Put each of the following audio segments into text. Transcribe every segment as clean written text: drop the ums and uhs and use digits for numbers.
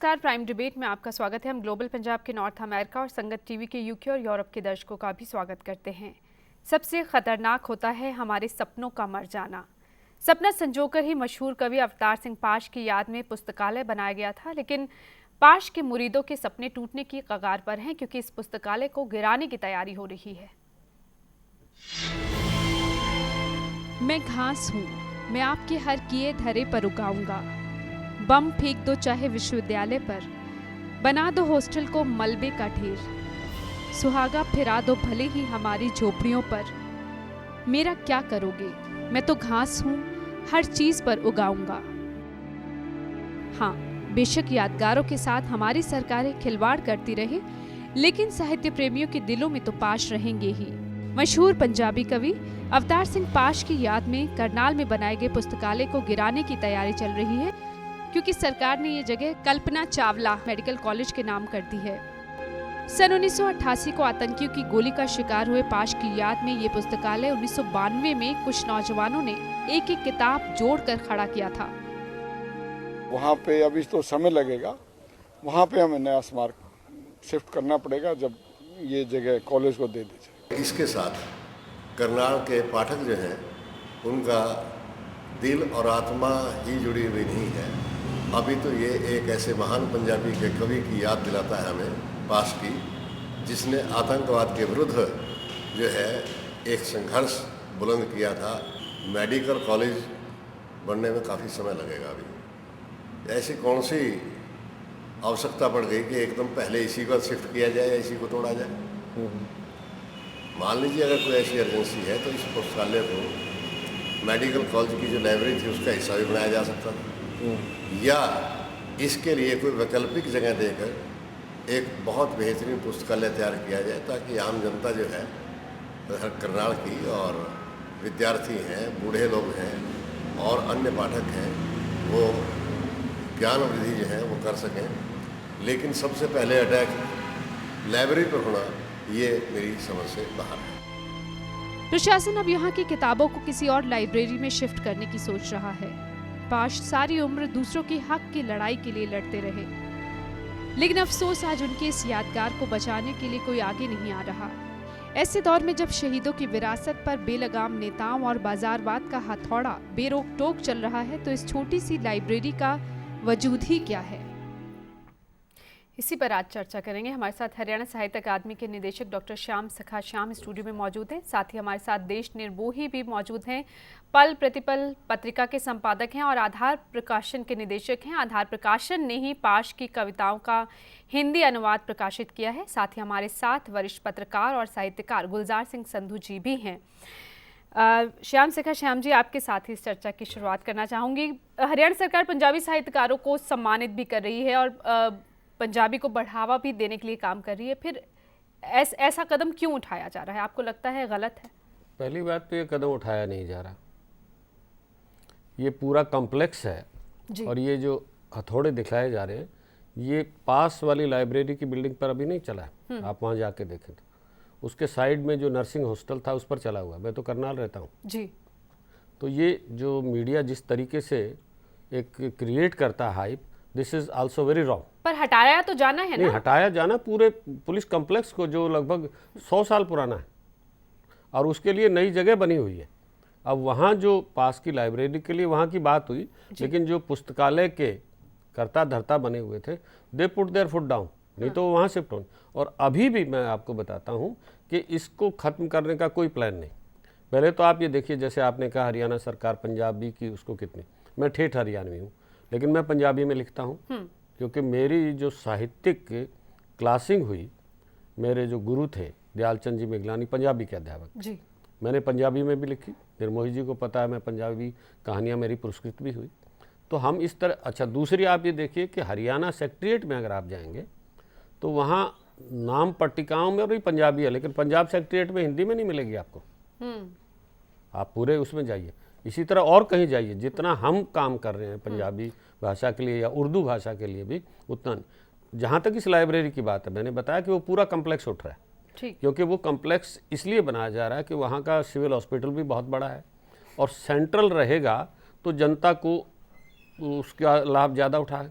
नमस्कार, prime debate में आपका स्वागत है। हम ग्लोबल पंजाब के नॉर्थ अमेरिका और संगत टीवी के यूके और यूरोप के दर्शकों का भी स्वागत करते हैं। सबसे खतरनाक होता है हमारे सपनों का मर जाना। सपना संजोकर ही मशहूर कवि अवतार सिंह पाश की याद में पुस्तकालय बनाया गया था, लेकिन पाश के मुरीदों के सपने टूटने की कगार पर हैं क्योंकि इस पुस्तकालय को गिराने की तैयारी हो रही है। मैं घास हूँ, मैं आपके हर किए धरे पर उगाऊंगा। बम फेंक दो चाहे विश्वविद्यालय पर, बना दो हॉस्टल को मलबे का ढेर, सुहागा फिरा दो भले ही हमारी झोपड़ियों पर। मेरा क्या करोगे, मैं तो घास हूँ, हर चीज पर उगाऊंगा। हाँ, बेशक यादगारों के साथ हमारी सरकारें खिलवाड़ करती रहे, लेकिन साहित्य प्रेमियों के दिलों में तो पाश रहेंगे ही। मशहूर पंजाबी कवि अवतार सिंह पाश की याद में करनाल में बनाए गए पुस्तकालय को गिराने की तैयारी चल रही है, क्योंकि सरकार ने ये जगह कल्पना चावला मेडिकल कॉलेज के नाम कर दी है। सन 1988 को आतंकियों की गोली का शिकार हुए पाश की याद में ये पुस्तकालय 1992 में कुछ नौजवानों ने एक एक किताब जोड़कर खड़ा किया था। वहाँ पे अभी तो समय लगेगा, वहाँ पे हमें नया स्मारक शिफ्ट करना पड़ेगा जब ये जगह कॉलेज को दे दी जाए। इसके साथ करनाल के पाठक जो हैं उनका दिल और आत्मा ही जुड़ी हुई नहीं है। अभी तो ये एक ऐसे महान पंजाबी के कवि की याद दिलाता है हमें, पाश की, जिसने आतंकवाद के विरुद्ध जो है एक संघर्ष बुलंद किया था। मेडिकल कॉलेज बनने में काफ़ी समय लगेगा। अभी ऐसी कौन सी आवश्यकता पड़ गई कि एकदम पहले इसी को शिफ्ट किया जाए या इसी को तोड़ा जाए। मान लीजिए अगर कोई ऐसी अर्जेंसी है तो इस पुस्तकालय को मेडिकल कॉलेज की जो लाइब्रेरी थी उसका हिस्सा भी बनाया जा सकता था, या इसके लिए कोई वैकल्पिक जगह देकर एक बहुत बेहतरीन पुस्तकालय तैयार किया जाए, ताकि आम जनता जो है करनाल की और विद्यार्थी हैं, बूढ़े लोग हैं और अन्य पाठक हैं, वो ज्ञान वृद्धि जो है वो कर सकें। लेकिन सबसे पहले अटैक लाइब्रेरी पर होना, ये मेरी समझ से बाहर है। प्रशासन अब यहाँ की किताबों को किसी और लाइब्रेरी में शिफ्ट करने की सोच रहा है। पाश सारी उम्र दूसरों के हक की लड़ाई के लिए लड़ते रहे, लेकिन अफसोस आज उनके इस यादगार को बचाने के लिए कोई आगे नहीं आ रहा। ऐसे दौर में जब शहीदों की विरासत पर बेलगाम नेताओं और बाजारवाद का हथौड़ा बेरोक टोक चल रहा है, तो इस छोटी सी लाइब्रेरी का वजूद ही क्या है। इसी पर आज चर्चा करेंगे। हमारे साथ हरियाणा साहित्य अकादमी के निदेशक डॉक्टर श्याम सखा श्याम स्टूडियो में मौजूद हैं। साथ ही हमारे साथ देश निर्मोही भी मौजूद हैं। पल प्रतिपल पत्रिका के संपादक हैं और आधार प्रकाशन के निदेशक हैं। आधार प्रकाशन ने ही पाश की कविताओं का हिंदी अनुवाद प्रकाशित किया है। साथ ही हमारे साथ वरिष्ठ पत्रकार और साहित्यकार गुलजार सिंह संधू जी भी हैं। श्याम सखा श्याम जी, आपके साथ ही इस चर्चा की शुरुआत करना चाहूँगी। हरियाणा सरकार पंजाबी साहित्यकारों को सम्मानित भी कर रही है और पंजाबी को बढ़ावा भी देने के लिए काम कर रही है, फिर ऐसा कदम क्यों उठाया जा रहा है? आपको लगता है गलत है? पहली बात तो ये कदम उठाया नहीं जा रहा, ये पूरा कॉम्प्लेक्स है जी। और ये जो हथौड़े दिखलाए जा रहे हैं, ये पास वाली लाइब्रेरी की बिल्डिंग पर अभी नहीं चला है। आप वहाँ जाके देखें तो उसके साइड में जो नर्सिंग हॉस्टल था उस पर चला हुआ। मैं तो करनाल रहता हूँ जी। तो ये जो मीडिया जिस तरीके से एक क्रिएट करता है hype, this is also very wrong. पर हटाया तो जाना है ना? नहीं, हटाया जाना पूरे पुलिस कॉम्प्लेक्स को, जो लगभग 100 साल पुराना है, और उसके लिए नई जगह बनी हुई है। अब वहाँ जो पास की लाइब्रेरी के लिए वहाँ की बात हुई, लेकिन जो पुस्तकालय के कर्ता धर्ता बने हुए थे, they put there foot down, नहीं तो वहाँ शिफ्ट होने। और अभी भी मैं आपको बताता हूँ कि इसको ख़त्म करने का कोई प्लान नहीं। पहले तो आप ये देखिए, जैसे आपने कहा हरियाणा सरकार पंजाबी की उसको कितनी, मैं ठेठ हरियाणवी हूँ, लेकिन मैं पंजाबी में लिखता हूँ, क्योंकि मेरी जो साहित्यिक क्लासिंग हुई, मेरे जो गुरु थे दयाल चंद जी मेघलानी, पंजाबी के अध्यापक जी, मैंने पंजाबी में भी लिखी। निर्मोही जी को पता है, मैं पंजाबी कहानियाँ मेरी पुरस्कृत भी हुई। तो हम इस तरह। अच्छा, दूसरी आप ये देखिए कि हरियाणा सेक्रेटेरिएट में अगर आप जाएंगे तो वहाँ नाम पट्टिकाओं में भी पंजाबी है, लेकिन पंजाब सेक्रेटेरिएट में हिंदी में नहीं मिलेगी आपको। आप पूरे उसमें जाइए, इसी तरह और कहीं जाइए, जितना हम काम कर रहे हैं पंजाबी भाषा के लिए या उर्दू भाषा के लिए भी उतना। जहाँ तक इस लाइब्रेरी की बात है, मैंने बताया कि वो पूरा कम्प्लेक्स उठ रहा है, क्योंकि वो कम्प्लेक्स इसलिए बनाया जा रहा है कि वहाँ का सिविल हॉस्पिटल भी बहुत बड़ा है और सेंट्रल रहेगा तो जनता को उसका लाभ ज़्यादा उठाए।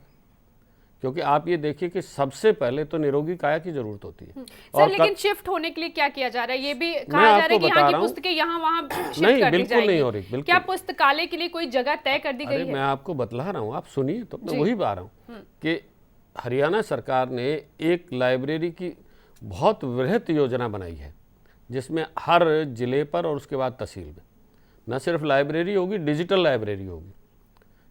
क्योंकि आप ये देखिए कि सबसे पहले तो निरोगी काया की जरूरत होती है। सर लेकिन शिफ्ट होने के लिए क्या किया जा रहा है? ये भी कहा जा रहा है कि यहाँ की पुस्तकें यहाँ वहाँ शिफ्ट नहीं, कर दी बिल्कुल नहीं हो रही, जाएगी। बिल्कुल। क्या पुस्तकालय के लिए कोई जगह तय कर दी गई अरे है? मैं आपको बतला रहा हूँ, आप सुनिए तो मैं वही बता रहा हूँ कि हरियाणा सरकार ने एक लाइब्रेरी की बहुत वृहत योजना बनाई है, जिसमें हर जिले पर और उसके बाद तहसील में न सिर्फ लाइब्रेरी होगी, डिजिटल लाइब्रेरी होगी।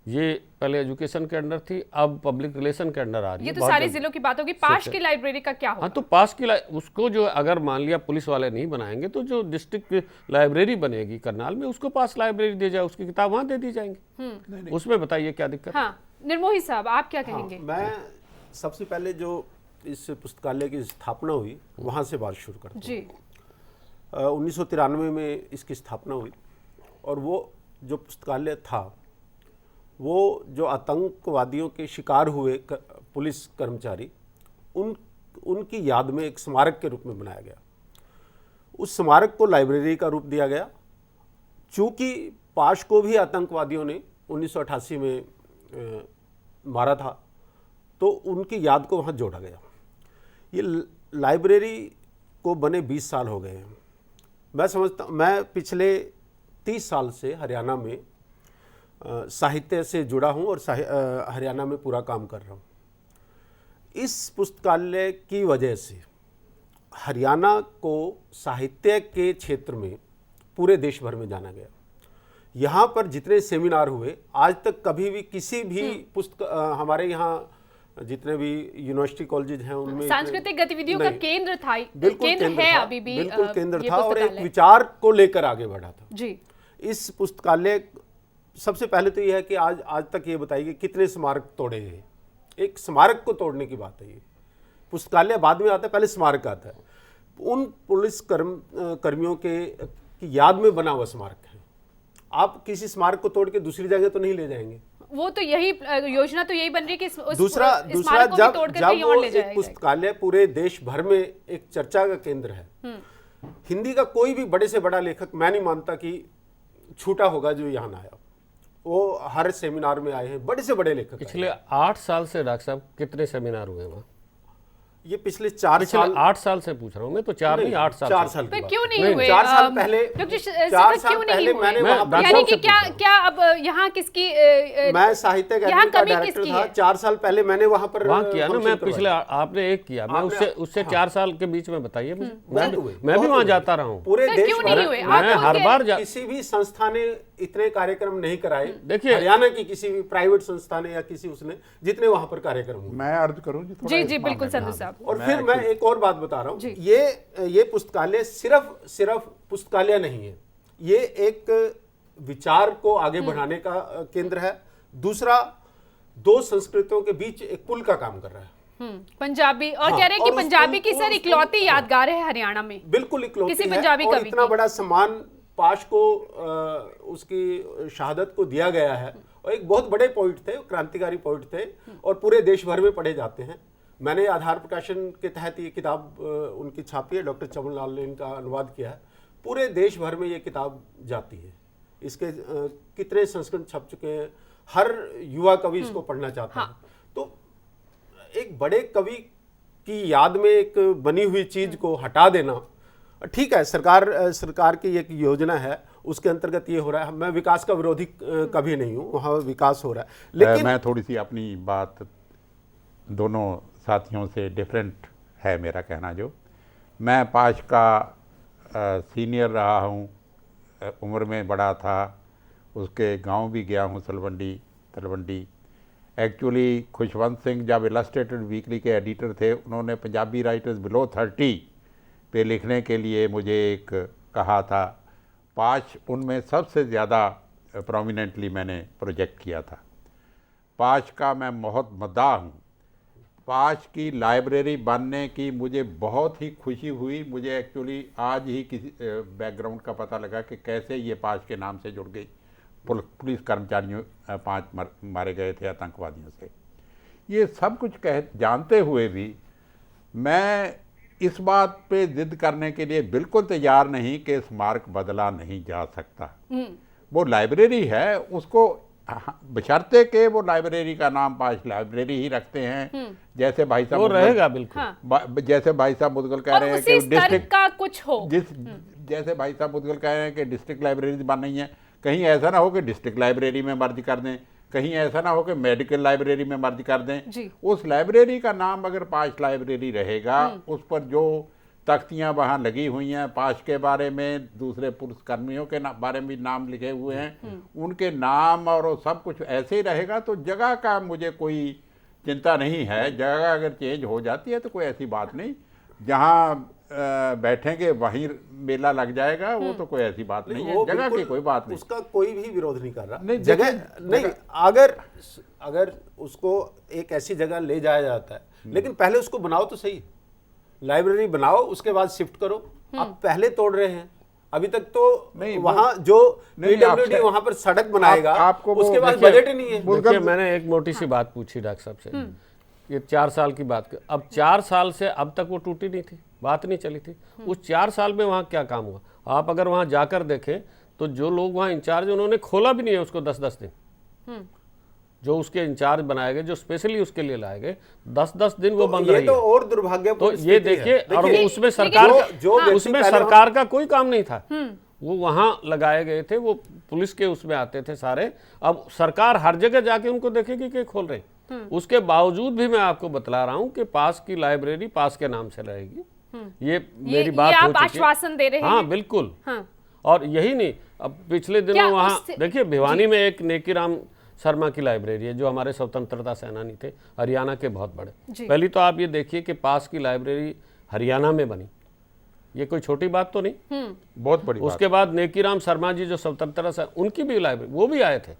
ये पहले एजुकेशन के अंडर थी, अब पब्लिक रिलेशन के अंडर आ रही है। ये तो सारे जिलों की बात होगी। पास की लाइब्रेरी का क्या होगा? हाँ, तो पास की उसको जो अगर मान लिया पुलिस वाले नहीं बनाएंगे तो जो डिस्ट्रिक्ट लाइब्रेरी बनेगी करनाल में, उसको पास लाइब्रेरी दे जाए, उसकी किताब वहाँ दे दी जाएंगी। उसमें बताइए क्या दिक्कत? हाँ, निर्मोही साहब आप क्या कहेंगे? मैं सबसे पहले जो इस पुस्तकालय की स्थापना हुई वहाँ से बात शुरू करता हूँ। जी 1993 में इसकी स्थापना हुई और वो जो पुस्तकालय था वो जो आतंकवादियों के शिकार हुए पुलिस कर्मचारी उनकी याद में एक स्मारक के रूप में बनाया गया। उस स्मारक को लाइब्रेरी का रूप दिया गया। चूँकि पाश को भी आतंकवादियों ने 1988 में मारा था तो उनकी याद को वहाँ जोड़ा गया। ये लाइब्रेरी को बने 20 साल हो गए हैं। मैं समझता मैं पिछले 30 साल से हरियाणा में साहित्य से जुड़ा हूँ और हरियाणा में पूरा काम कर रहा हूँ। इस पुस्तकालय की वजह से हरियाणा को साहित्य के क्षेत्र में पूरे देश भर में जाना गया। यहाँ पर जितने सेमिनार हुए आज तक कभी भी किसी भी हमारे यहाँ जितने भी यूनिवर्सिटी कॉलेजेस हैं उनमें सांस्कृतिक गतिविधियों का केंद्र था, केंद्र है अभी भी, बिल्कुल केंद्र था और एक विचार को लेकर आगे बढ़ा था जी। इस पुस्तकालय सबसे पहले तो यह है कि आज तक ये बताइए कि कितने स्मारक तोड़े गए। एक स्मारक को तोड़ने की बात है, ये पुस्तकालय बाद में आता है, पहले स्मारक आता है। उन पुलिस कर्मियों की याद में बना हुआ स्मारक है। आप किसी स्मारक को तोड़ के दूसरी जगह तो नहीं ले जाएंगे। वो तो यही योजना तो यही बन रही है कि दूसरा जब वो एक पुस्तकालय पूरे देश भर में एक चर्चा का केंद्र है। हिंदी का कोई भी बड़े से बड़ा लेखक मैं नहीं मानता कि छूटा होगा जो यहाँ आया। वो हर सेमिनार में आए हैं, बड़े से बड़े लेखक। पिछले 8 साल से डॉक्टर साहब कितने सेमिनार हुए वहाँ? ये पिछले 4 साल 8 साल से पूछ रहा हूँ मैं, तो 4 नहीं 8 साल 4 साल पर क्यों नहीं हुए? 4 साल पहले मैंने यानी कि क्या अब यहाँ किसकी मैं साहित्य अकादमी का डायरेक्टर था। 4 साल पहले मैंने वहाँ पर किया ना। मैं पिछले आपने एक किया, मैं उससे 4 साल के बीच में बताइए मुझे। मैं भी वहाँ जाता रहा हूँ पूरे देश में। मैं हर बार किसी भी संस्था ने इतने कार्यक्रम नहीं कराए। देखिए हरियाणा की किसी भी प्राइवेट संस्था ने या किसी उसने जितने वहाँ पर कार्यक्रम हुए। मैं अर्ज करूँ जी बिल्कुल संधू साहब। और फिर मैं एक और बात बता रहा हूँ, ये पुस्तकालय सिर्फ पुस्तकालय नहीं है, ये एक विचार को आगे बढ़ाने का केंद्र है। दूसरा, 2 संस्कृतियों के बीच एक पुल का काम कर रहा है। पंजाबी और कह रहे हैं कि पंजाबी की सर इकलौती यादगार है हरियाणा में। बिल्कुल इकलौती किसी पंजाबी है और कवि इतना बड़ा सम्मान पाश को उसकी शहादत को दिया गया है। और एक बहुत बड़े पोइट थे, क्रांतिकारी पोइट थे और पूरे देश भर में पढ़े जाते हैं। मैंने आधार प्रकाशन के तहत ये किताब उनकी छापी है, डॉक्टर चमन लाल ने इनका अनुवाद किया है। पूरे देश भर में ये किताब जाती है। इसके कितने संस्करण छप चुके हैं, हर युवा कवि इसको पढ़ना चाहता है। तो एक बड़े कवि की याद में एक बनी हुई चीज को हटा देना ठीक है। सरकार की एक योजना है, उसके अंतर्गत ये हो रहा है। मैं विकास का विरोधी कभी नहीं हूँ, वहाँ विकास हो रहा है। लेकिन मैं थोड़ी सी अपनी बात, दोनों साथियों से डिफरेंट है मेरा कहना। जो मैं पाश का सीनियर रहा हूँ, उम्र में बड़ा था, उसके गांव भी गया हूँ तलवंडी। एक्चुअली खुशवंत सिंह जब इलस्ट्रेटेड वीकली के एडिटर थे, उन्होंने पंजाबी राइटर्स बिलो 30 पे लिखने के लिए मुझे एक कहा था। पाश उनमें सबसे ज़्यादा प्रोमिनेंटली मैंने प्रोजेक्ट किया था। पाश का मैं बहुत मद्दाह हूँ। पाश की लाइब्रेरी बनने की मुझे बहुत ही खुशी हुई। मुझे एक्चुअली आज ही किसी बैकग्राउंड का पता लगा कि कैसे ये पाश के नाम से जुड़ गई। पुलिस कर्मचारियों 5 मारे गए थे आतंकवादियों से। ये सब कुछ जानते हुए भी मैं इस बात पे जिद करने के लिए बिल्कुल तैयार नहीं कि स्मारक बदला नहीं जा सकता। वो लाइब्रेरी है, उसको हाँ, बशर्ते के वो लाइब्रेरी का नाम पाश लाइब्रेरी ही रखते हैं। जैसे भाई साहब वो मुदगल- रहेगा बिल्कुल। हाँ। जैसे भाई साहब मुदगल कह और रहे हैं उसी कि स्तर डिस्ट्रिक्ट का कुछ हो। जैसे भाई साहब मुदगल कह रहे हैं कि डिस्ट्रिक्ट लाइब्रेरी बन रही है, कहीं ऐसा ना हो कि डिस्ट्रिक्ट लाइब्रेरी में मर्ज कर दें, कहीं ऐसा ना हो कि मेडिकल लाइब्रेरी में मर्ज कर दें। जी। उस लाइब्रेरी का नाम अगर पाश लाइब्रेरी रहेगा, उस पर जो तख्तियां वहाँ लगी हुई हैं पाश के बारे में, दूसरे पुलिसकर्मियों के बारे में भी नाम लिखे हुए हैं, उनके नाम और वो सब कुछ ऐसे ही रहेगा, तो जगह का मुझे कोई चिंता नहीं है। जगह अगर चेंज हो जाती है तो कोई ऐसी बात नहीं, जहाँ बैठेंगे वहीं मेला लग जाएगा, वो तो कोई ऐसी बात नहीं है, वो जगह की बिल्कुल कोई बात नहीं। उसका कोई भी विरोध नहीं कर रहा। नहीं, जगह देखिए, नहीं, अगर उसको एक ऐसी जगह ले जाया जाता है, लेकिन पहले उसको बनाओ तो सही, लाइब्रेरी बनाओ, उसके बाद शिफ्ट करो। आप पहले तोड़ रहे हैं, अभी तक तो नहीं, वहां जो नहीं, PWD आपसे- वहां पर सड़क बनाएगा, आपको वो उसके बाद देखिए, बजट ही नहीं है। मुदगल- देखिए, मैंने एक मोटी सी बात पूछी डॉक्टर साहब से, ये 4 साल की बात कर, अब 4 साल से अब तक वो टूटी नहीं थी, बात नहीं चली थी। उस 4 साल में वहाँ क्या काम हुआ? आप अगर वहाँ जाकर देखें तो जो लोग वहाँ इंचार्ज, उन्होंने खोला भी नहीं है उसको 10-10 दिन। जो उसके इंचार्ज बनाए गए, जो स्पेशली उसके लिए लाए गए, 10-10 दिन वो बंद ये रही तो है। और तो दुर्भाग्यपूर्ण ये स्थिति है। देखिए, और वो उसमें लेकिन सरकार जो का, व्यक्ति उसमें पहले सरकार का कोई काम नहीं था। वो वहां लगाए गए थे, वो पुलिस के उसमें आते थे सारे। अब सरकार हर जगह जाके उनको देखेगी कि खोल रहे हैं। उसके बावजूद भी मैं आपको बतला रहा हूं कि पास की लाइब्रेरी पास के नाम से रहेगी। ये मेरी बात ये हो आप चुकी है। आश्वासन दे रहे हाँ हैं। बिल्कुल। हाँ। और यही नहीं, अब पिछले क्या दिनों वहाँ उससे- देखिए भिवानी में एक नेकीराम शर्मा की लाइब्रेरी है, जो हमारे स्वतंत्रता सेनानी थे, हरियाणा के बहुत बड़े। जी। पहली तो आप ये देखिए कि पास की लाइब्रेरी हरियाणा में बनी, ये कोई छोटी बात तो नहीं। बहुत बड़ी बात। उसके बाद नेकीराम शर्मा जी जो स्वतंत्रता से, उनकी भी लाइब्रेरी, वो भी आए थे,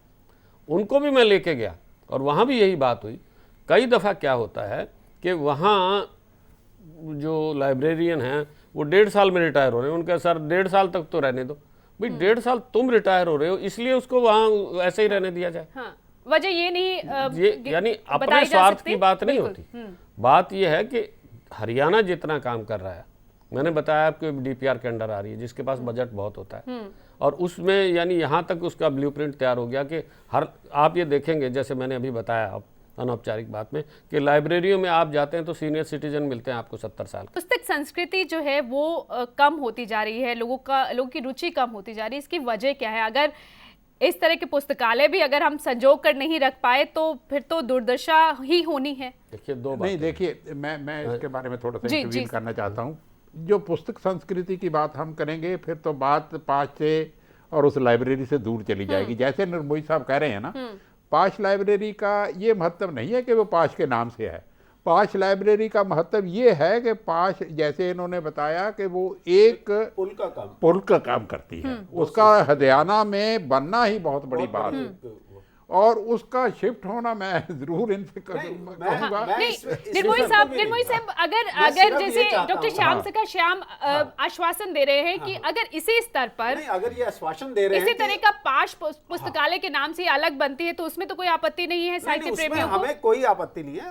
उनको भी मैं लेके गया और वहाँ भी यही बात हुई। कई दफ़ा क्या होता है कि वहाँ जो लाइब्रेरियन हैं वो 1.5 साल में रिटायर हो रहे हैं, उनका सर 1.5 साल तक तो रहने दो भाई, 1.5 साल तुम रिटायर हो रहे हो इसलिए उसको वहाँ ऐसे ही रहने दिया जाए। हाँ, वजह ये नहीं ये यानी अपने बताई जा स्वार्थ सकती? की बात नहीं बिल्कुल। होती। बात यह है कि हरियाणा जितना काम कर रहा है, मैंने बताया आपको DPR के अंडर आ रही है, जिसके पास बजट बहुत होता है, और उसमें यानी यहाँ तक उसका ब्लूप्रिंट तैयार हो गया कि हर, आप ये देखेंगे जैसे मैंने अभी बताया अनौपचारिक बात में कि लाइब्रेरियों में आप जाते हैं तो सीनियर सिटीजन मिलते हैं आपको 70 साल के। पुस्तक संस्कृति जो है वो कम होती जा रही है, लोगों की रुचि कम होती जा रही है। इसकी वजह क्या है? अगर इस तरह के पुस्तकालय भी अगर हम संजो कर नहीं रख पाए तो फिर तो दुर्दशा ही होनी है। देखिए, दो नहीं, बात देखिए, मैं इसके बारे में थोड़ा सा जी, इंटरवीन जी। करना चाहता हूँ। जो पुस्तक संस्कृति की बात हम करेंगे, फिर तो बात पाश से और उस लाइब्रेरी से दूर चली जाएगी। जैसे निर्मोही साहब कह रहे हैं ना, पाश लाइब्रेरी का ये महत्व नहीं है कि वो पाश के नाम से है। पाश लाइब्रेरी का महत्व ये है कि पाश, जैसे इन्होंने बताया कि वो एक पुल का काम करती है, उसका हरियाणा में बनना ही बहुत बड़ी बात है, और उसका शिफ्ट होना मैं जरूर इनसे कहूँगा। निर्मोही साहब, अगर जैसे डॉक्टर श्याम सखा श्याम आश्वासन दे रहे हैं कि अगर इसी स्तर पर, अगर ये आश्वासन दे रहे हैं इसी तरह का पाश पुस्तकालय के नाम से अलग बनती है तो उसमें तो कोई आपत्ति नहीं है साहित्य प्रेमियों को। हमें कोई आपत्ति नहीं है,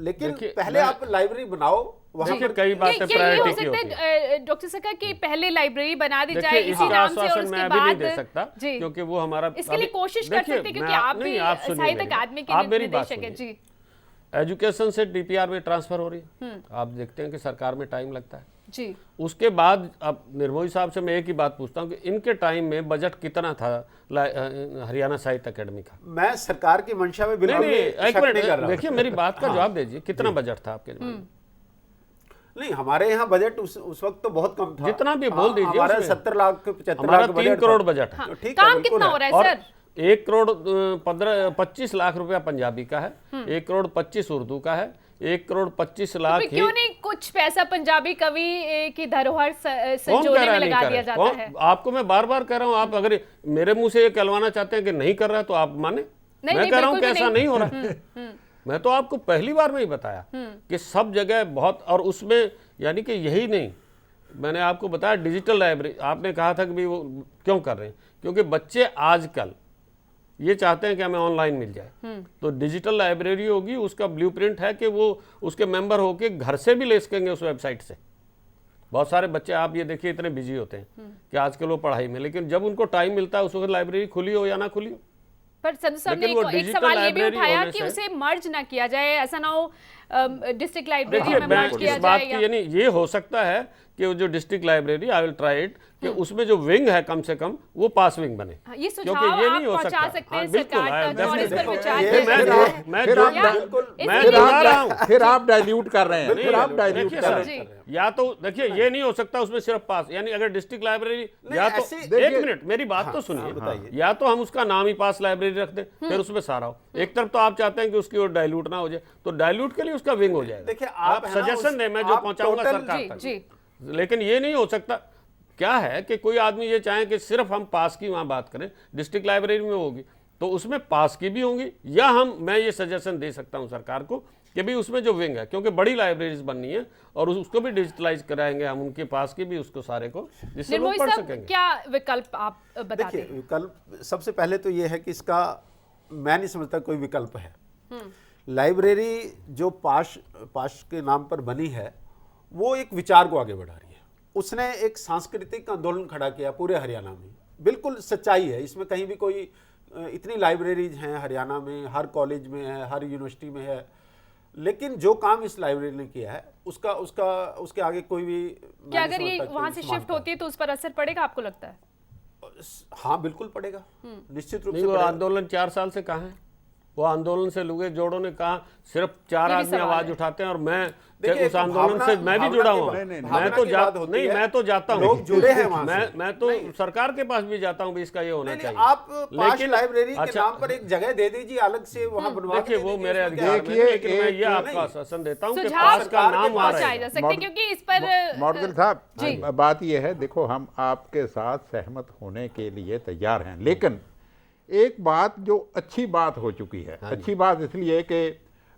लेकिन देखिए, पहले आप लाइब्रेरी बनाओ वहाँ देखिए, पर। कई बातें क्या ये हो प्रायोरिटी की सकता होती है। है डॉक्टर सखा कि पहले लाइब्रेरी बना दी देखिए, जाए इसी इसका नाम से, और आश्वासन मैं उसके अभी नहीं बाद दे सकता, जी, क्योंकि वो हमारा इसके लिए अभी- कोशिश कर देखिए, सकते हैं, क्योंकि मैं- आप नहीं, भी आप सुनिए साहित्य मेरी अकादमी बात। आप के मेरी बात निदेशक हैं। सुनिए। जी एजुकेशन से DPR में ट्रांसफर हो रही है, आप देखते हैं कि सरकार में टाइम लगता है। जी। उसके बाद अब निर्मोही साहब से मैं एक ही बात पूछता हूँ कि इनके टाइम में बजट कितना था हरियाणा साहित्य अकेडमी का? मैं सरकार की मंशा में बिल्कुल नहीं, भी एक शक नहीं कर मिनट रहा। देखिए, मेरी बात का जवाब दीजिए, कितना बजट था आपके ज़माने में? नहीं, हमारे यहाँ बजट उस वक्त तो बहुत कम था। जितना भी बोल दीजिए हमारा उसमें। 70 लाख 75 हमारा लाख 3 करोड़ बजट है। हाँ, ठीक है, काम बिल्कुल कितना है। हो रहा है और सर? 1 करोड़ 25 लाख रुपया पंजाबी का है, 1 करोड़ 25 उर्दू का है, 1 करोड़ 25 लाख फिर क्यों नहीं कुछ पैसा पंजाबी कवि की धरोहर कौन संजोने कह रहा में है नहीं लगा कर दिया रहा जाता है? है? आपको मैं बार बार कह रहा हूँ, आप अगर मेरे मुंह से ये कहलवाना चाहते हैं कि नहीं कर रहा है तो आप माने। मैं नहीं, कह रहा हूँ कि बिल्कुल भी ऐसा नहीं। नहीं हो रहा है। मैं तो आपको पहली बार में ही बताया कि सब जगह बहुत, और उसमें यानी कि यही नहीं, मैंने आपको बताया डिजिटल लाइब्रेरी, आपने कहा था कि भी वो क्यों कर रहे हैं, क्योंकि बच्चे आजकल ये चाहते हैं कि हमें ऑनलाइन मिल जाए, तो डिजिटल लाइब्रेरी होगी, उसका ब्लूप्रिंट है कि वो उसके मेंबर होके घर से भी ले सकेंगे उस वेबसाइट से। बहुत सारे बच्चे आप ये देखिए इतने बिजी होते हैं कि आजकल वो पढ़ाई में, लेकिन जब उनको टाइम मिलता है उस वक्त लाइब्रेरी खुली हो या ना खुली हो, पर संधू साहब ने लेकिन वो एक डिजिटल सवाल ये भी लाइब्रेरी उठाया होने कि से- उसे मर्ज ना किया जाए, ऐसा ना हो डिस्ट्रिक्ट लाइब्रेरी देखिए में मैं मर्ज किया इस बात जाए की यानी ये हो सकता है कि वो जो district library I will try it कि उसमें जो विंग है कम से कम वो पास विंग बने, हाँ, ये सुझाव क्योंकि ये आप नहीं हो पहुंचा सकता। सकते हैं हाँ, बिल्कुल, सरकार I am तक और इस पर definitely- विचार ये- किया मैं जा फिर रहा आप- है। मैं फिर जो आप- मैं इसलिए- बता रहा हूँ फिर आप डाइल्यूट कर रहे हैं, नहीं, फिर आप डाइल्यूट देखिए कर सर, रहे हैं। या तो देखिए ये नहीं हो सकता उसमें सिर्फ पास, यानी अगर डिस्ट्रिक्ट लाइब्रेरी या तो ऐसे- एक देखिए- मिनट मेरी बात तो सुनिए, बताइए। या तो हम उसका नाम ही पास लाइब्रेरी रख दें फिर उसमें सारा हो, एक तरफ तो आप चाहते हैं कि उसकी ओर डाइल्यूट ना हो जाए, तो डाइल्यूट के लिए उसका विंग हो जाएगा। देखिए, आप है ना सजेशन उस- दें, मैं जो आप पहुंचाऊंगा टोटल- सरकार जी तक। जी लेकिन ये नहीं हो सकता, क्या है कि कोई आदमी ये चाहे कि सिर्फ हम पास की वहाँ बात करें, डिस्ट्रिक्ट लाइब्रेरी में होगी तो उसमें पास की भी होंगी, या मैं ये सजेशन दे सकता हूँ सरकार को कि भी उसमें जो विंग है, क्योंकि बड़ी लाइब्रेरीज बननी है और उसको भी डिजिटलाइज कराएंगे हम, उनके पास की भी उसको सारे को, जिससे लोग निर्मोही पढ़ साहब सकेंगे। क्या विकल्प आप बताते देखिए हैं? विकल्प सबसे पहले तो ये है कि इसका मैं नहीं समझता कोई विकल्प है। लाइब्रेरी जो पाश के नाम पर बनी है वो एक विचार को आगे बढ़ा रही है। उसने एक सांस्कृतिक आंदोलन खड़ा किया पूरे हरियाणा में, बिल्कुल सच्चाई है इसमें, कहीं भी कोई इतनी लाइब्रेरीज हैं हरियाणा में, हर कॉलेज में है, हर यूनिवर्सिटी में है, लेकिन जो काम इस लाइब्रेरी ने किया है उसके आगे कोई भी मैं क्या नहीं अगर ये समझता वहां कोई से समानता शिफ्ट होती है तो उस पर असर पड़ेगा आपको लगता है? हाँ बिल्कुल पड़ेगा, निश्चित रूप नहीं, से वो पड़ेगा। आंदोलन 4 साल से कहाँ है? वो आंदोलन से लुगे जोड़ों ने कहा सिर्फ 4 ये भी आदमी सवाल आवाज है। उठाते हैं और मैं देखिए, उस आंदोलन से मैं भी भावना जुड़ा की हुआ बात- हूँ। नहीं, मैं भावना तो की जा बात होती नहीं है। मैं तो जाता हूँ, लोग जुड़े हैं वहां से। मैं तो सरकार के पास भी जाता हूँ भी इसका ये होना नहीं, चाहिए। आप पाश लेकिन- लाइब्रेरी के अच्छा, नाम पर एक जगह दे दीजिए अलग से, वहां बनवा के देखिए दे वो दीजिए, मेरे उसमें क्या अधिकार है? में देखिए, नहीं, लेकिन मैं एक- ये आपको नहीं। आश्वासन देता हूँ कि सुझाव पास का सरकार के नाम वहाँ पास पहुंचाए जा रहेगा। सकते हैं क्योंकि इस पर मॉडगिल जी। साहब, बात यह है, देखो हम आपके साथ सहमत होने के लिए तैयार हैं, लेकिन एक बात जो अच्छी बात हो चुकी है, अच्छी बात इसलिए कि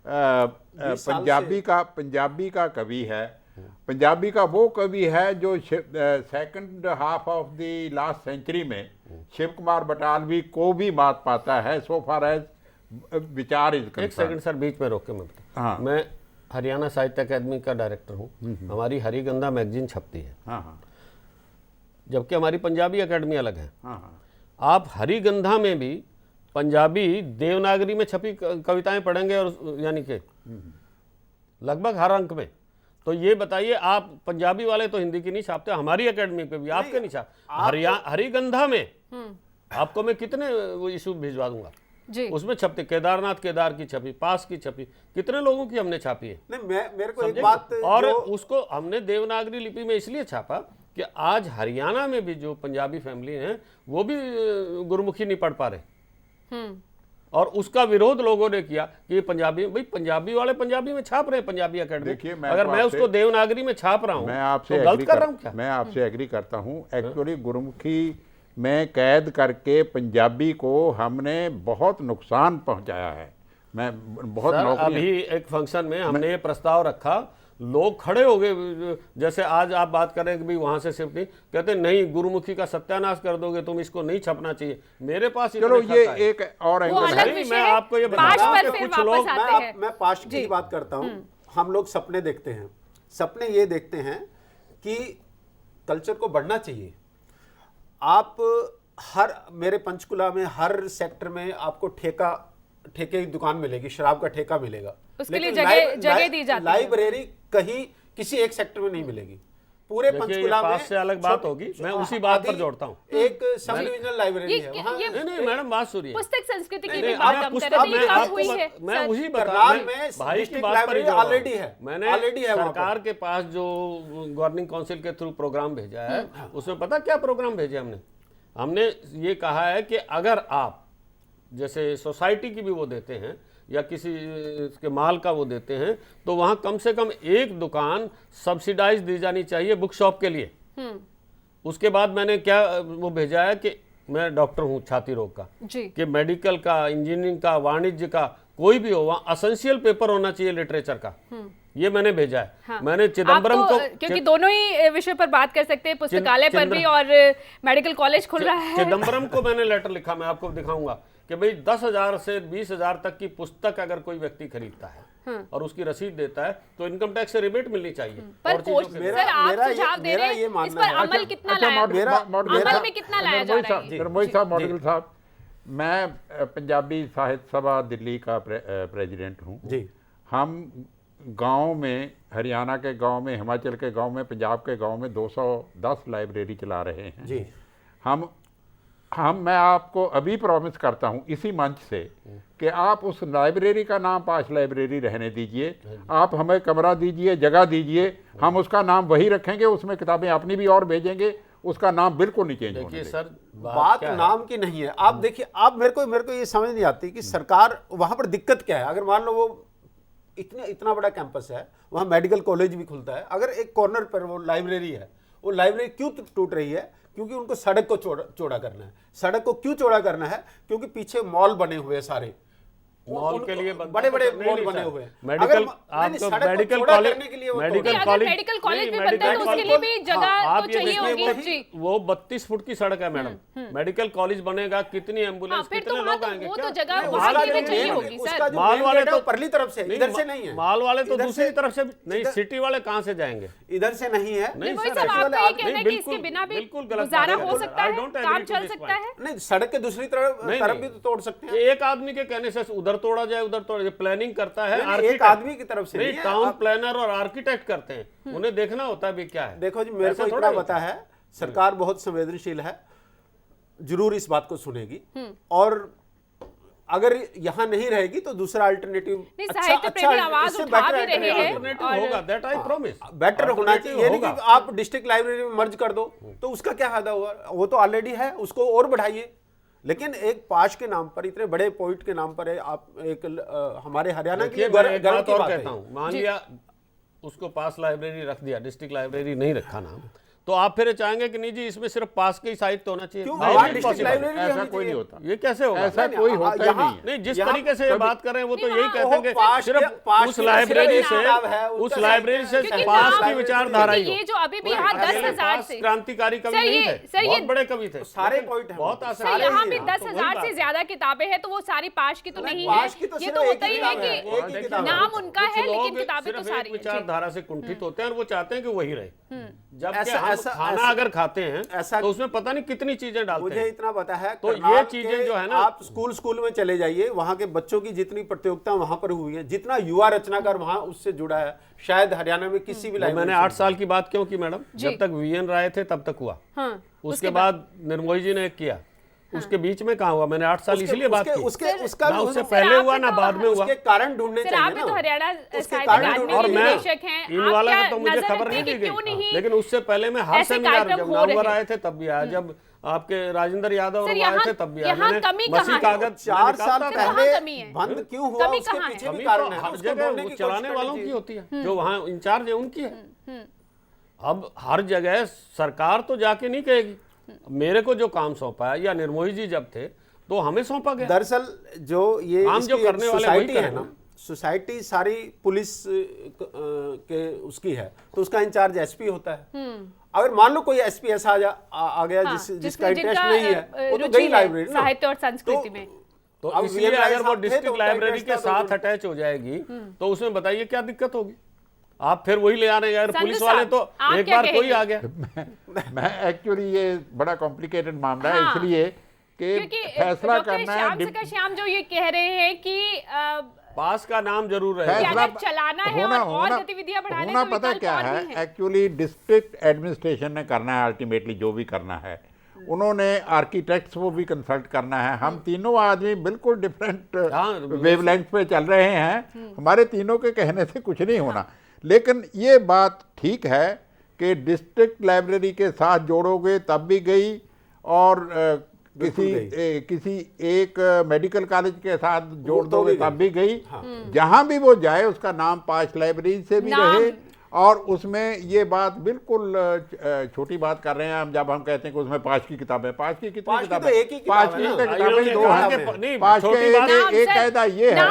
20 साल पंजाबी का कवि है, पंजाबी का वो कवि है जो second half of the last century में शिव कुमार बटालवी को भी बात पाता है, सो फार एज विचार इज एक सेकंड सर, बीच में रोक के मैं हाँ। मैं हरियाणा साहित्य अकादमी का डायरेक्टर हूँ, हमारी हरिगंधा मैगजीन छपती है, हाँ हाँ जबकि हमारी पंजाबी अकेडमी अलग है। हाँ हाँ आप हरिगंधा में भी पंजाबी देवनागरी में छपी कविताएं पढ़ेंगे और यानी कि लगभग हर अंक में। तो ये बताइए, आप पंजाबी वाले तो हिंदी की नहीं छापते, हमारी एकेडमी पे भी आपके नहीं छाप, हरिगंधा में आपको मैं कितने वो इशू भिजवा दूंगा, जी उसमें छपते केदारनाथ केदार की छपी, पास की छपी, कितने लोगों की हमने छापी है। नहीं, मेरे को एक समझे? बात और जो- उसको हमने देवनागरी लिपि में इसलिए छापा कि आज हरियाणा में भी जो पंजाबी फैमिली हैं वो भी गुरुमुखी नहीं पढ़ पा रहे, और उसका विरोध लोगों ने किया कि ये पंजाबी, भाई पंजाबी वाले पंजाबी में छाप रहे हैं पंजाबी देखिए, अकेडमी, मैं अगर तो मैं आपसे- उसको देवनागरी में छाप रहा हूँ मैं आपसे तो गलत कर रहा हूँ क्या? मैं आपसे एग्री करता हूँ। एक्चुअली गुरुमुखी में कैद करके पंजाबी को हमने बहुत नुकसान पहुंचाया है। मैं बहुत सर, नौकरी अभी एक फंक्शन में हमने ये प्रस्ताव रखा, लोग खड़े हो गए, जैसे आज आप बात कर रहे हैं कि भाई वहां से शिफ्ट नहीं, कहते नहीं गुरुमुखी का सत्यानाश कर दोगे तुम, इसको नहीं छपना चाहिए। मेरे पास चलो इतने ये खत आए। एक और वो एंगल अलग है। नहीं, विषय मैं है। आपको ये बता पाश रहा हूं पर कि फिर कुछ वापस लोग- आते हैं। मैं पाश जी। की बात करता हूँ। हम लोग सपने देखते हैं, सपने ये देखते हैं कि कल्चर को बढ़ना चाहिए। आप हर मेरे पंचकुला में हर सेक्टर में आपको ठेके की दुकान मिलेगी, शराब का ठेका मिलेगा, उसके लिए लेकिन जगह दी जाती है। लाइब्रेरी कहीं किसी एक सेक्टर में नहीं मिलेगी। पूरे देखिए, ये पंचकुला में पास से अलग बात छोटी- होगी, मैं उसी बात पर आदि जोड़ता हूँ। एक सब डिविजनल लाइब्रेरी है वहाँ। ये नहीं मैडम बात सुनिए, पुस्तक संस्कृति की नहीं, भी नहीं, बात आप हम पुस्तक कर रहे में हैं, कब आपको हुई है मैं सर? उसी बता करनाल मैं में भाई की डिस्ट्रिक्ट बात पर ही लाइब्रेरी जोड़ रहा हूं। ऑलरेडी है, मैंने ऑलरेडी है वहाँ पर। सरकार के पास जो गवर्निंग काउंसिल के थ्रू प्रोग्राम भेजा है, उसमें पता क्या प्रोग्राम भेजे हमने ये कहा है कि अगर आप जैसे सोसाइटी की भी वो देते हैं या किसी के माल का वो देते हैं, तो वहाँ कम से कम एक दुकान सब्सिडाइज दी जानी चाहिए बुक शॉप के लिए। उसके बाद मैंने क्या वो भेजा है कि मैं डॉक्टर हूँ छाती रोग का, जी कि मेडिकल का, इंजीनियरिंग का, वाणिज्य का, कोई भी हो, वहाँ असेंशियल पेपर होना चाहिए लिटरेचर का, ये मैंने भेजा है। हाँ। मैंने चिदम्बरम आप को तो, क्योंकि दोनों ही विषय पर बात कर सकते हैं, पुस्तकालय पर भी और मेडिकल कॉलेज खुल रहा है। चिदम्बरम को मैंने लेटर लिखा, मैं आपको दिखाऊंगा कि भाई 10,000 से 20,000 तक की पुस्तक अगर कोई व्यक्ति खरीदता है और उसकी रसीद देता है तो इनकम टैक्स से रिबेट मिलनी चाहिए। पर और चीजों कोर्ट के- मेरा- सर आप मेरा ये- सुझाव दे मेरा रहे ये हैं, इस मानना पर है। अमल कितना अच्छा, लाया मॉडगिल साहब, अमल में कितना लाया जा निर्मोही रहा है? साहब, निर्मोही साहब, मैं पंजाबी साहित्य सभा दिल्ली का प्रेसिडेंट हूँ जी। हम गांव में, हरियाणा के गांव में, हिमाचल के गांव में, पंजाब के गांव में 210 लाइब्रेरी चला रहे हैं जी। मैं आपको अभी प्रॉमिस करता हूं इसी मंच से कि आप उस लाइब्रेरी का नाम पाश लाइब्रेरी रहने दीजिए, आप हमें कमरा दीजिए, जगह दीजिए, हम उसका नाम वही रखेंगे, उसमें किताबें अपनी भी और भेजेंगे, उसका नाम बिल्कुल नहीं चेंज होने देंगे। सर बात नाम की नहीं है। आप देखिए, आप मेरे को ये समझ नहीं आती कि सरकार वहां पर दिक्कत क्या है। अगर मान लो वो इतना बड़ा कैंपस है, वहाँ मेडिकल कॉलेज भी खुलता है, अगर एक कॉर्नर पर वो लाइब्रेरी है, वो लाइब्रेरी क्यों टूट रही है? क्योंकि उनको सड़क को चौड़ा करना है। सड़क को क्यों चौड़ा करना है? क्योंकि पीछे मॉल बने हुए हैं सारे, मॉल के लिए बड़े बड़े मॉल बने हुए हैं। मेडिकल आपको मेडिकल कॉलेज मेडिकल कॉलेज में बनता है तो उसके लिए भी जगह तो चाहिए होगी। वो 32 फुट की सड़क है मैडम। मेडिकल कॉलेज बनेगा, कितनी एम्बुलेंस, कितने लोग आएंगे? वो तो जगह उसके लिए चाहिए होगी सर। माल वाले तो परली तरफ से, इधर से नहीं है। माल वाले तो दूसरी तरफ से नहीं, सिटी वाले कहाँ से जाएंगे? इधर से नहीं है। नहीं सर, आपका ये कहना है कि इसके बिना भी गुजारा हो सकता है, काम चल सकता है। नहीं, सड़क के दूसरी तरफ भी तो तोड़ सकते हैं। एक आदमी के कहने से उधर तोड़ा जाए, उधर तोड़ा, प्लानिंग करता है एक आदमी की तरफ से नहीं, टाउन प्लानर और आर्किटेक्ट करते हैं, उन्हें देखना होता है भी क्या है। देखो जी, मेरे को इतना पता है, सरकार बहुत संवेदनशील है, जरूर इस बात को सुनेगी, और अगर यहाँ नहीं रहेगी तो दूसरा अल्टरनेटिव बेटर होना चाहिए। ये नहीं कि आप डिस्ट्रिक्ट लाइब्रेरी में मर्ज कर दो तो उसका क्या फायदा हुआ? वो तो ऑलरेडी है, उसको और बढ़ाइए। लेकिन एक पाश के नाम पर, इतने बड़े पोइट के नाम पर आप एक हमारे हरियाणा के लिए गर्व की बात कहता हूं, मान लिया उसको पास लाइब्रेरी रख दिया, डिस्ट्रिक्ट लाइब्रेरी नहीं रखा नाम, तो आप फिर चाहेंगे कि नहीं जी इसमें सिर्फ पास के ही साहित्य होना चाहिए? ऐसा कोई नहीं होता। ये कैसे होगा? ऐसा कोई होता ही नहीं। नहीं, जिस तरीके से ये बात कर रहे हैं वो तो यही कहते हैं कि सिर्फ उस लाइब्रेरी से पास की विचारधारा ही। ये जो अभी भी यहाँ 10,000 से क्रांतिकारी कवि नहीं थे, बहुत बड़े कवि थे, सारे पॉइंट बहुत आसान। यहाँ भी 10,000 से ज्यादा किताबें हैं, तो वो सारी पाश की तो नहीं है। ये तो होता ही है कि नाम उनका है लेकिन किताबें तो सारी विचारधारा से कुंठित होते हैं और वो चाहते हैं कि वही रहे। जबकि हम खाना अगर खाते हैं तो उसमें पता नहीं कितनी चीजें डालते हैं। मुझे इतना पता है, तो ये चीजें जो है ना, आप स्कूल में चले जाइए, वहां के बच्चों की जितनी प्रतियोगिता वहां पर हुई है, जितना युवा रचनाकार वहां उससे जुड़ा है, शायद हरियाणा में किसी भी लाइब्रेरी। मैंने 8 साल की बात क्यों की मैडम? जब तक वीएन राय थे तब तक हुआ, उसके बाद निर्मोही जी ने किया, उसके बीच में कहाँ हुआ? मैंने 8 साल इसलिए बात की। उससे पहले हुआ ना बाद में हुआ। उसके कारण ढूंढने चाहिए ना। आप तो हरियाणा साहित्य अकादमी के निदेशक हैं, इन वाला का तो मुझे खबर नहीं दी गई, लेकिन उससे पहले मैं हर सेमिनार, जब नामवर आए थे तब भी आया, जब आपके राजेंद्र यादव आए थे तब भी आया। मसी कागज 4 साल पहले बंद क्यों हुआ? उसके पीछे भी कारण है, हर जगह चलाने वालों की होती है, जो वहाँ इंचार्ज है उनकी है। अब हर जगह सरकार तो जाके नहीं कहेगी मेरे को जो काम सौंपा है, या निर्मोही जी जब थे तो हमें सौंपा गया। दरअसल जो ये जो करने वाले सोसाइटी है ना, सोसाइटी सारी पुलिस के उसकी है, तो उसका इंचार्ज एसपी होता है। अगर मान लो कोई एसपी ऐसा आ गया जिसका इंटरेस्ट नहीं है, वो तो गई लाइब्रेरी साहित्य और संस्कृति में, तो इसलिए अगर वो डिस्ट्रिक्ट लाइब्रेरी के साथ अटैच हो जाएगी तो उसमें बताइए क्या दिक्कत होगी? आप फिर वही ले आ रहे हैं। अगर पुलिस वाले तो एक बार कोई आ गया। मैं एक्चुअली ये बड़ा कॉम्प्लिकेटेड मामला है, इसलिए कि फैसला करना है। श्याम जो ये कह रहे हैं कि पास का नाम जरूर है, अगर चलाना है और गतिविधियां बढ़ाने होना, पता क्या है, एक्चुअली डिस्ट्रिक्ट एडमिनिस्ट्रेशन ने करना है अल्टीमेटली जो भी करना है। उन्होंने आर्किटेक्ट्स को भी कंसल्ट करना है। हम तीनों आदमी बिल्कुल डिफरेंट वेवलेंथ पे चल रहे हैं, हमारे तीनों के कहने से कुछ नहीं होना। लेकिन ये बात ठीक है कि डिस्ट्रिक्ट लाइब्रेरी के साथ जोड़ोगे तब भी गई, और किसी एक मेडिकल कॉलेज के साथ जोड़ दोगे तब भी गई। जहां भी वो जाए उसका नाम पाश लाइब्रेरी से भी रहे। और उसमें ये बात बिल्कुल छोटी बात कर रहे हैं हम, जब हम कहते हैं कि उसमें पाश की किताबें, पाश की कितनी किताबें? पाश की किताबें 2 हैं। पाश के एक कायदा ये है,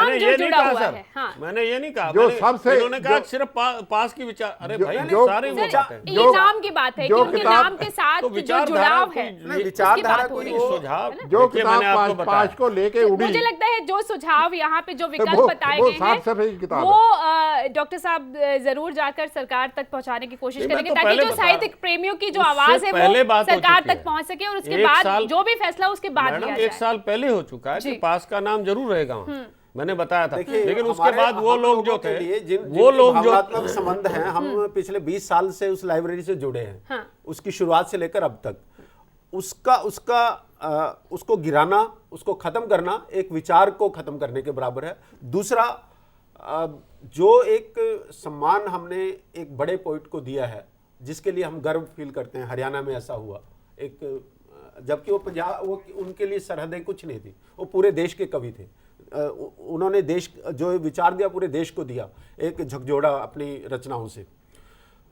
मैंने ये नहीं कहा, जो सबसे उन्होंने कहा सिर्फ पास की विचार। अरे भाई सारी वो बात है, ये नाम की बात है कि उनके नाम के साथ जो जुड़ाव है, विचारधारा कोई सुझाव जो किताब पाश को लेके उड़ी, मुझे लगता है जो सुझाव यहाँ पे जो विकल्प बताए गए हैं वो डॉक्टर साहब जरूर जाकर पर सरकार तक पहुंचाने की कोशिश नहीं, मैं करेंगे तो ताकि पहले जो बता- साहित्यिक प्रेमियों की जो उससे आवाज है पहले वो बात हो सरकार चुकी तक है। पहुंच सके और उसके एक बाद साल- जो भी फैसला उसके बाद मैडम लिया एक जाए। साल पहले हो चुका है कि जी। पास का नाम जरूर रहेगा वहाँ। मैंने बताया था, देखिए, लेकिन उसके हमारे- बाद वो हम लोग लोगों जो के थे लिए वो लोग जो भावनात्मक संबंध हैं, हम पिछले 20 साल से उस लाइब्रेरी से जुड़े हैं। हाँ। उसकी शुरुआत से लेकर अब तक उसको गिराना, उसको खत्म करना एक विचार को खत्म करने के बराबर है। दूसरा, जो एक सम्मान हमने एक बड़े पोइट को दिया है जिसके लिए हम गर्व फील करते हैं, हरियाणा में ऐसा हुआ एक, जबकि वो पंजाब, वो उनके लिए सरहदें कुछ नहीं थी, वो पूरे देश के कवि थे। उन्होंने देश जो विचार दिया पूरे देश को दिया, एक झकझोड़ा अपनी रचनाओं से।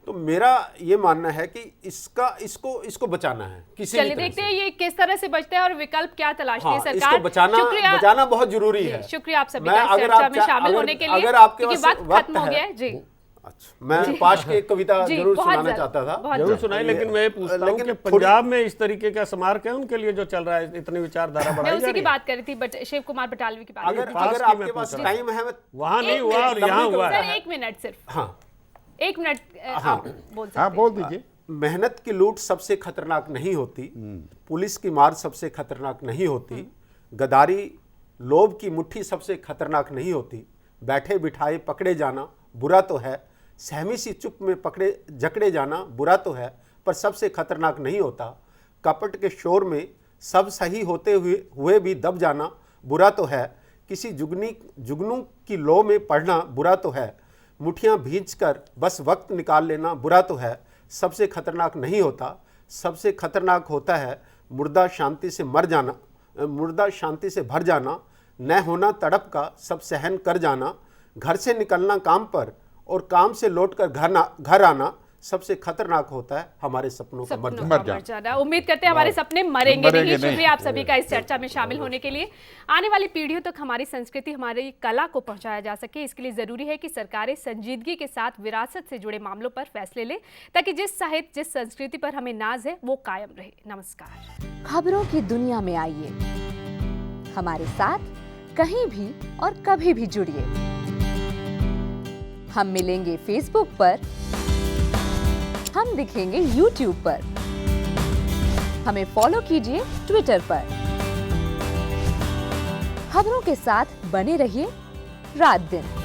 तो मेरा ये मानना है कि इसको बचाना है किसी भी चलिए तरह देखते से। हैं ये किस तरह से बचते हैं और विकल्प क्या तलाशती है हाँ, सरकार। इसको बचाना बहुत जरूरी जी, है। शुक्रिया आप सभी मैं का इस अगर चर्चा आप में चा- शामिल अगर- होने के लिए, अगर आपके क्योंकि पास वक्त खत्म हो है- गया है। जी अच्छा, मैं पाश की एक कविता जी, जरूर बहुत सुनाना जल्द, चाहता था। बहुत जरूर जल्द। सुनाई, लेकिन मैं ये पूछता हूँ लेकिन कि थोड़ी- पंजाब में इस तरीके का स्मारक है उनके लिए जो चल रहा है, इतनी विचारधारा मैं बढ़ाई जा उसी की रही है। बात कर रही थी, बट शिव कुमार बटालवी की बात कर रही अगर थी। पास अगर की मैं आपके पास पूछ रहा हूँ। टाइम है, वहाँ नहीं एक हुआ और मिनट, यहाँ लंबी हुआ सर है। 1 मिनट सिर्फ, हाँ 1 मिनट हाँ। आप बोल सकते हाँ हैं। बोल दीजिए। मेहनत की लूट सबसे खतरनाक नहीं होती, पुलिस की मार सबसे खतरनाक नहीं होती, गद्दारी लोभ की मुट्ठी सबसे खतरनाक नहीं होती, बैठे बिठाए पकड़े जाना बुरा तो है, सहमी सी चुप में पकड़े जकड़े जाना बुरा तो है, पर सबसे खतरनाक नहीं होता, कपट के शोर में सब सही होते हुए भी दब जाना बुरा तो है, किसी जुगनू की लो में पड़ना बुरा तो है, मुठियाँ भींचकर बस वक्त निकाल लेना बुरा तो है, सबसे खतरनाक नहीं होता, सबसे खतरनाक होता है मुर्दा शांति से मर जाना, मुर्दा शांति से भर जाना, न होना तड़प का सब सहन कर जाना, घर से निकलना काम पर और काम से लौटकर घर आना, सबसे खतरनाक होता है हमारे सपनों का सपनों मर का जाना। मर जाना। उम्मीद करते हैं हमारे सपने मरेंगे मरेंगे नहीं। नहीं। शुक्रिया आप सभी का इस चर्चा में शामिल होने के लिए। आने वाली पीढ़ियों तक हमारी संस्कृति, हमारी कला को पहुंचाया जा सके, इसके लिए जरूरी है कि सरकारें संजीदगी के साथ विरासत से जुड़े मामलों पर फैसले लें, ताकि जिस साहित्य, जिस संस्कृति पर हमें नाज है वो कायम रहे। नमस्कार। खबरों की दुनिया में आइए, हमारे साथ कहीं भी और कभी भी जुड़िए। हम मिलेंगे फेसबुक पर, हम दिखेंगे यूट्यूब पर, हमें फॉलो कीजिए ट्विटर पर। खबरों के साथ बने रहिए रात दिन।